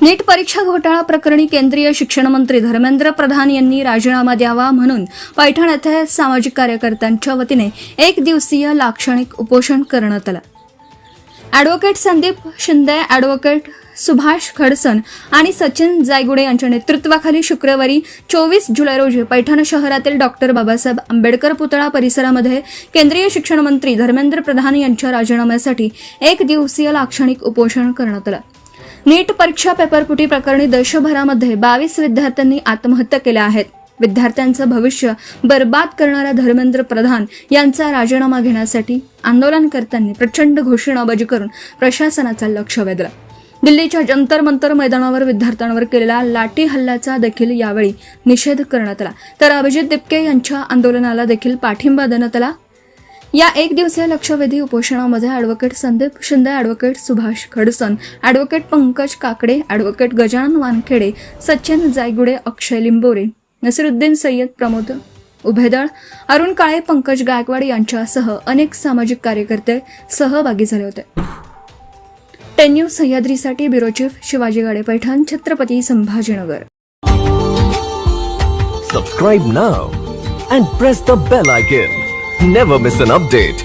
नीट परीक्षा घोटाळा प्रकरणी केंद्रीय शिक्षण मंत्री धर्मेंद्र प्रधान यांनी राजीनामा द्यावा म्हणून पैठण येथे सामाजिक कार्यकर्त्यांच्या वतीने एक दिवसीय लाक्षणिक उपोषण करण्यात आलं। ॲडव्होकेट संदीप शिंदे, ॲडव्होकेट सुभाष खडसन आणि सचिन जायगुडे यांच्या नेतृत्वाखाली शुक्रवारी 24 जुलै रोजी पैठण शहरातील डॉक्टर बाबासाहेब आंबेडकर पुतळा परिसरामध्ये केंद्रीय शिक्षण मंत्री धर्मेंद्र प्रधान यांच्या राजीनाम्यासाठी एक दिवसीय लाक्षणिक उपोषण करण्यात आलं। नीट परीक्षा पेपरफुटी प्रकरणी देशभरामध्ये 22 विद्यार्थ्यांनी आत्महत्या केल्या आहेत। विद्यार्थ्यांचं भविष्य बर्बाद करणाऱ्या धर्मेंद्र प्रधान यांचा राजीनामा घेण्यासाठी आंदोलनकर्त्यांनी प्रचंड घोषणाबाजी करून प्रशासनाचं लक्ष वेधलं। दिल्लीच्या जंतर मंतर मैदानावर विद्यार्थ्यांवर केलेल्या लाठी हल्ल्याचा देखील यावेळी निषेध करण्यात आला, तर अभिजित दिपके यांच्या आंदोलनाला देखील पाठिंबा देण्यात आला। या एक दिवसीय लक्षवेधी उपोषणामध्ये advocate Sandeep Shinde, advocate Subhash Khadsan, advocate Pankaj Kakade, advocate Gajanan Wankhede, Sachin Jaygude, Akshay Limbore, Naseeruddin Sayyad, Pramod Ubhedal, Arun Kale, Pankaj Gaikwad यांच्यासह अनेक सामाजिक कार्यकर्ते सहभागी झाले होते। 10 न्यूज सह्याद्रीसाठी bureau chief Shivaji Gade, Paithan, Chhatrapati Sambhajinagar. Subscribe now and press the bell icon. Never miss an update.